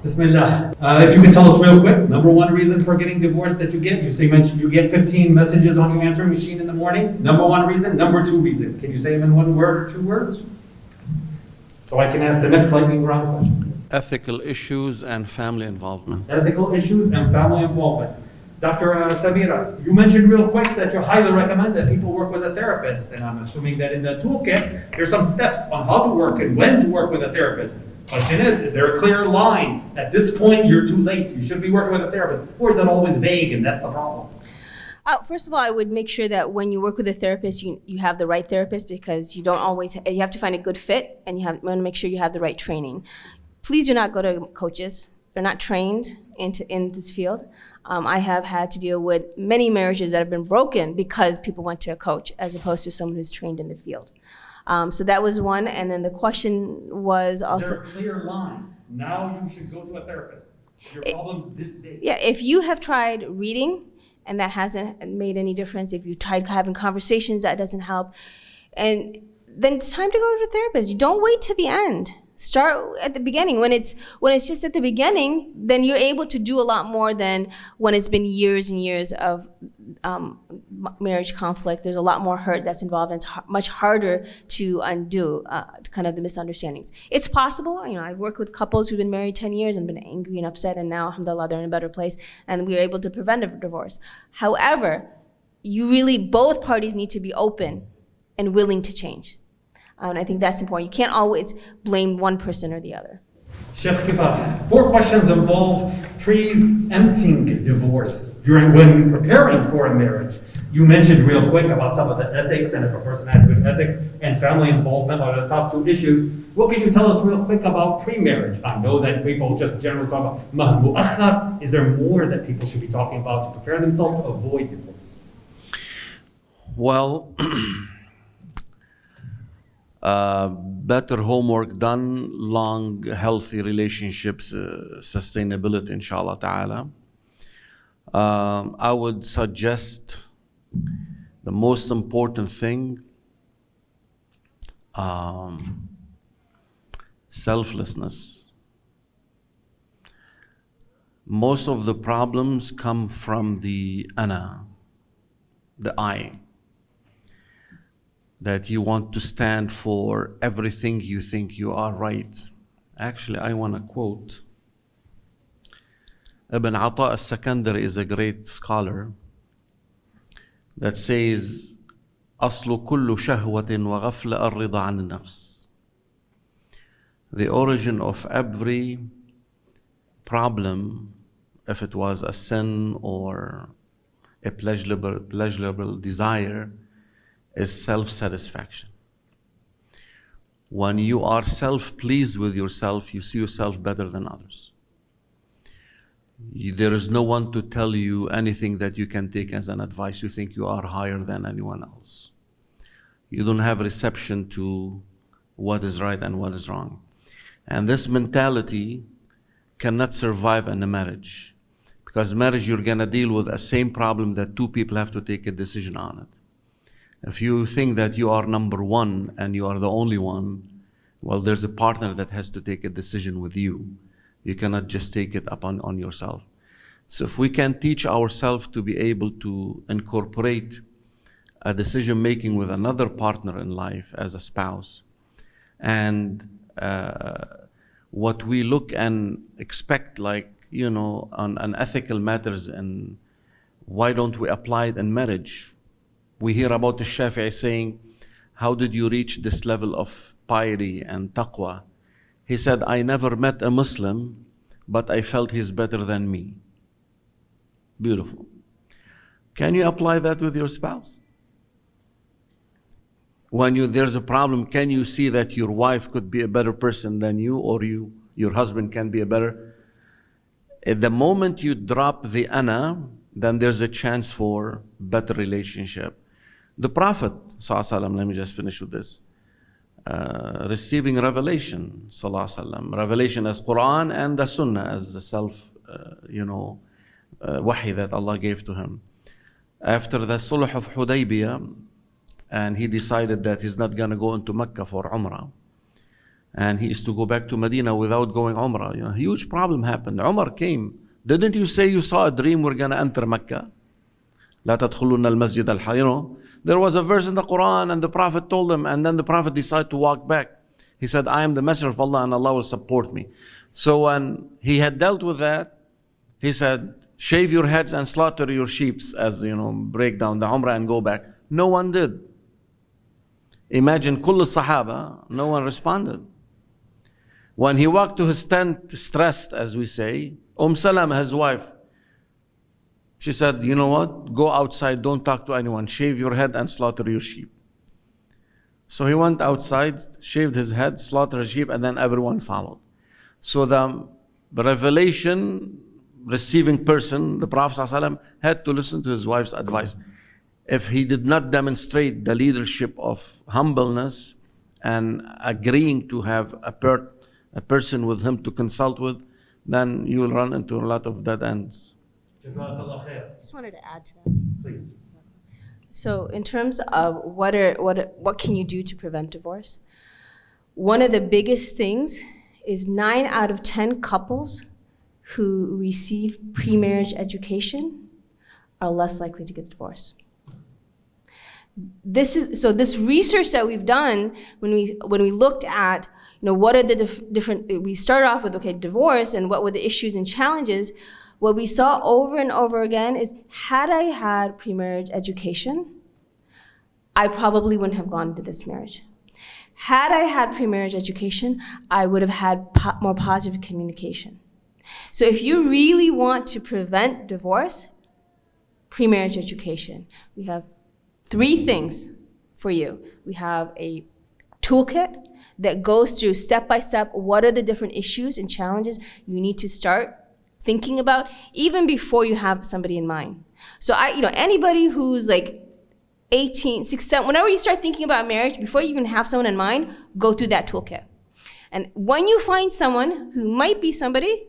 Bismillah. If you could tell us real quick, number one reason for getting divorced that you get, you mentioned you get 15 messages on your answering machine in the morning. Number one reason. Number two reason. Can you say them in one word or two words? So I can ask the next lightning round question. Ethical issues and family involvement. Ethical issues and family involvement. Dr. Sameera, you mentioned real quick that you highly recommend that people work with a therapist, and I'm assuming that in the toolkit, there's some steps on how to work and when to work with a therapist. Question is there a clear line? At this point, you're too late. You should be working with a therapist. Or is it always vague, and that's the problem? First of all, I would make sure that when you work with a therapist, you have the right therapist, because you have to find a good fit, and you want to make sure you have the right training. Please do not go to coaches. They're not trained in this field. I have had to deal with many marriages that have been broken because people went to a coach as opposed to someone who's trained in the field. So that was one, and then the question was also— is there a clear line? Now you should go to a therapist. Your problem's this big. Yeah, if you have tried reading and that hasn't made any difference, if you tried having conversations, that doesn't help, and then it's time to go to a therapist. You don't wait to the end. Start at the beginning. When it's just at the beginning, then you're able to do a lot more than when it's been years and years of marriage conflict. There's a lot more hurt that's involved, and it's much harder to undo kind of the misunderstandings. It's possible. I've worked with couples who've been married 10 years and been angry and upset, and now, alhamdulillah, they're in a better place, and we were able to prevent a divorce. However, both parties need to be open and willing to change. And I think that's important. You can't always blame one person or the other. Sheikh Kifah, 4 questions involve preempting divorce when preparing for a marriage. You mentioned real quick about some of the ethics, and if a person had good ethics, and family involvement are the top 2 issues. What can you tell us real quick about pre-marriage? I know that people just generally talk about mahr mu'akhar. Is there more that people should be talking about to prepare themselves to avoid divorce? Well, better homework done, long, healthy relationships, sustainability, inshallah ta'ala. I would suggest the most important thing, selflessness. Most of the problems come from the ana, the I. That you want to stand for everything you think you are right. Actually, I want to quote. Ibn Ata al-Sakandari is a great scholar that says, أصل كل شهوة وغفلة الرضا عن النفس. The origin of every problem, if it was a sin or a pleasurable desire, is self-satisfaction. When you are self-pleased with yourself, you see yourself better than others. There is no one to tell you anything that you can take as an advice. You think you are higher than anyone else. You don't have reception to what is right and what is wrong. And this mentality cannot survive in a marriage. Because marriage, you're gonna deal with the same problem that 2 people have to take a decision on it. If you think that you are number 1 and you are the only one, well, there's a partner that has to take a decision with you. You cannot just take it upon yourself. So if we can teach ourselves to be able to incorporate a decision making with another partner in life as a spouse, and what we look and expect, like, on ethical matters, and why don't we apply it in marriage? We hear about the Shafi'i saying, how did you reach this level of piety and taqwa? He said, I never met a Muslim, but I felt he's better than me. Beautiful. Can you apply that with your spouse? When there's a problem, can you see that your wife could be a better person than you, or your husband can be a better? At the moment you drop the ana, then there's a chance for better relationship. The Prophet, ﷺ, let me just finish with this, receiving revelation, ﷺ, revelation as Quran and the Sunnah as the wahi that Allah gave to him. After the Sulh of Hudaybiyah, and he decided that he's not going to go into Mecca for Umrah. and he used to go back to Medina without going Umrah. You know, a huge problem happened. Umar came. Didn't you say you saw a dream we're going to enter Mecca? لا تدخلون المسجد الحرام. You know, there was a verse in the Quran and the Prophet told them, and then the Prophet decided to walk back. He said, I am the messenger of Allah and Allah will support me. So when he had dealt with that, he said, shave your heads and slaughter your sheep, as you know, break down the Umrah and go back. No one did. Imagine kull Sahaba, no one responded. When he walked to his tent, stressed, as we say, Salama, his wife, she said, you know what? Go outside, don't talk to anyone. Shave your head and slaughter your sheep. So he went outside, shaved his head, slaughtered his sheep, and then everyone followed. So the revelation receiving person, the Prophet ﷺ, had to listen to his wife's advice. If he did not demonstrate the leadership of humbleness and agreeing to have a person with him to consult with, then you will run into a lot of dead ends. Jazakallah khair. Just wanted to add to that. Please. So in terms of what can you do to prevent divorce? One of the biggest things is 9 out of 10 couples who receive pre-marriage education are less likely to get divorced. This research that we've done when we looked at, you know, what are the different, we started off with, okay, divorce and what were the issues and challenges. What we saw over and over again is, had I had pre-marriage education, I probably wouldn't have gone into this marriage. Had I had pre-marriage education, I would have had more positive communication. So if you really want to prevent divorce, pre-marriage education. We have 3 things for you. We have a toolkit that goes through step by step what are the different issues and challenges you need to start thinking about even before you have somebody in mind. So anybody who's like 18, 16, whenever you start thinking about marriage, before you even have someone in mind, go through that toolkit. And when you find someone who might be somebody,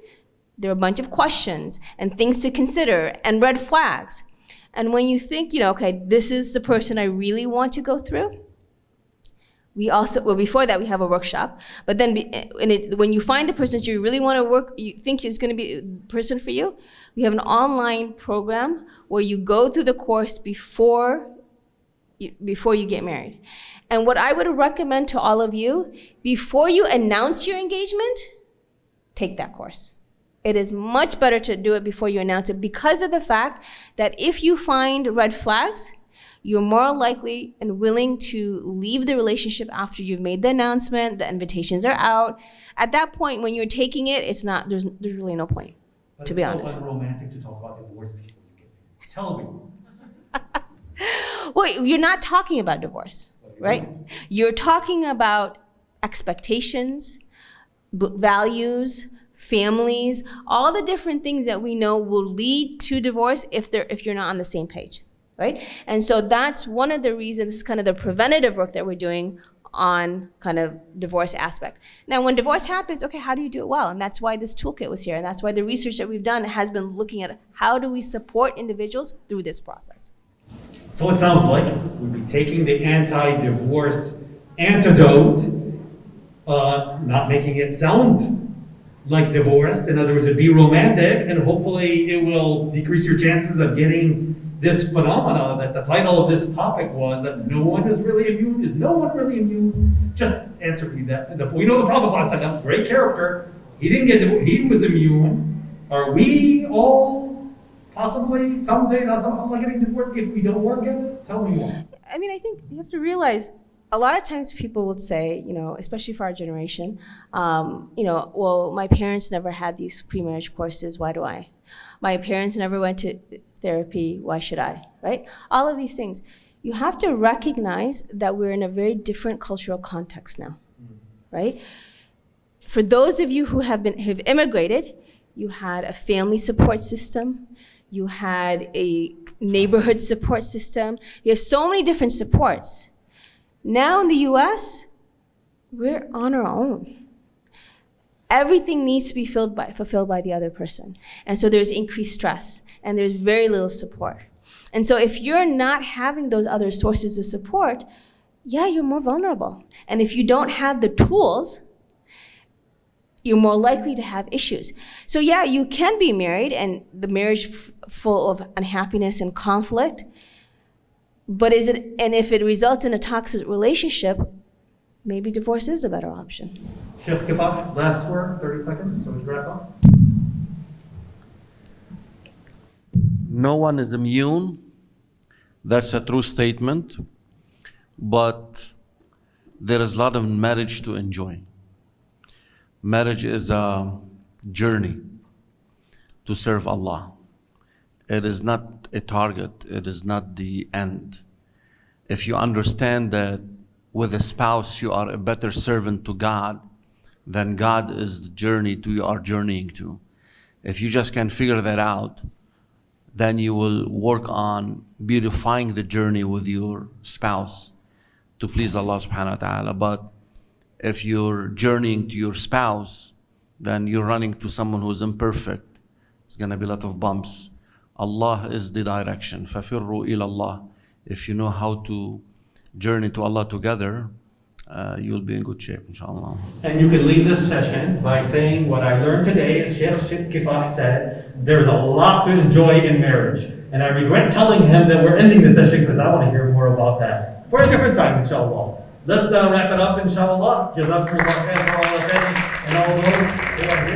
there are a bunch of questions and things to consider and red flags. And when you think, okay, this is the person I really want to go through, we also, before that, we have a workshop. But then when you find the person that you really want to you think is going to be a person for you, we have an online program where you go through the course before you get married. And what I would recommend to all of you, before you announce your engagement, take that course. It is much better to do it before you announce it because of the fact that if you find red flags, you're more likely and willing to leave the relationship after you've made the announcement, the invitations are out. At that point, when you're taking it, it's not, there's really no point, to be honest. It's so unromantic to talk about divorce before you get married. Tell me. Well, you're not talking about divorce, right? You're talking about expectations, values, families, all the different things that we know will lead to divorce if you're not on the same page, right? And so that's one of the reasons, kind of the preventative work that we're doing on kind of divorce aspect. Now, when divorce happens, okay, how do you do it well? And that's why this toolkit was here. And that's why the research that we've done has been looking at how do we support individuals through this process. So it sounds like we'd be taking the anti-divorce antidote, not making it sound like divorce. In other words, it'd be romantic, and hopefully it will decrease your chances of getting this phenomena that the title of this topic was, that no one is really immune. Is no one really immune? Just answer me that. We know the Prophet ﷺ, great character. He didn't get divorced. He was immune. Are we all possibly someday not somehow getting divorced if we don't work at it? Tell me more. I mean, I think you have to realize a lot of times people would say, especially for our generation, well, my parents never had these pre-marriage courses, why do I? My parents never went to therapy, why should I, right? All of these things. You have to recognize that we're in a very different cultural context now, right? For those of you who have immigrated, you had a family support system, you had a neighborhood support system, you have so many different supports. Now in the US, we're on our own. Everything needs to be fulfilled by the other person. And so there's increased stress and there's very little support. And so if you're not having those other sources of support, yeah, you're more vulnerable. And if you don't have the tools you're more likely to have issues. So yeah, you can be married and the marriage full of unhappiness and conflict, but if it results in a toxic relationship, maybe divorce is a better option. Sheikh Kifah, last word, 30 seconds, so we can wrap up. No one is immune. That's a true statement. But there is a lot of marriage to enjoy. Marriage is a journey to serve Allah. It is not a target. It is not the end. If you understand that with a spouse you are a better servant to God, then God is the journey you are journeying to. If you just can't figure that out, then you will work on beautifying the journey with your spouse to please Allah subhanahu wa ta'ala. But if you're journeying to your spouse, then you're running to someone who's imperfect. There's going to be a lot of bumps. Allah is the direction. فَفِرُّوا إِلَى اللَّهِ. If you know how to journey to Allah together, you'll be in good shape, inshallah. And you can leave this session by saying what I learned today is Sheikh Kifah said, there's a lot to enjoy in marriage. And I regret telling him that we're ending the session because I want to hear more about that for a different time, inshallah. Let's wrap it up, inshallah. Jazakumullah khair for all of that and all those who have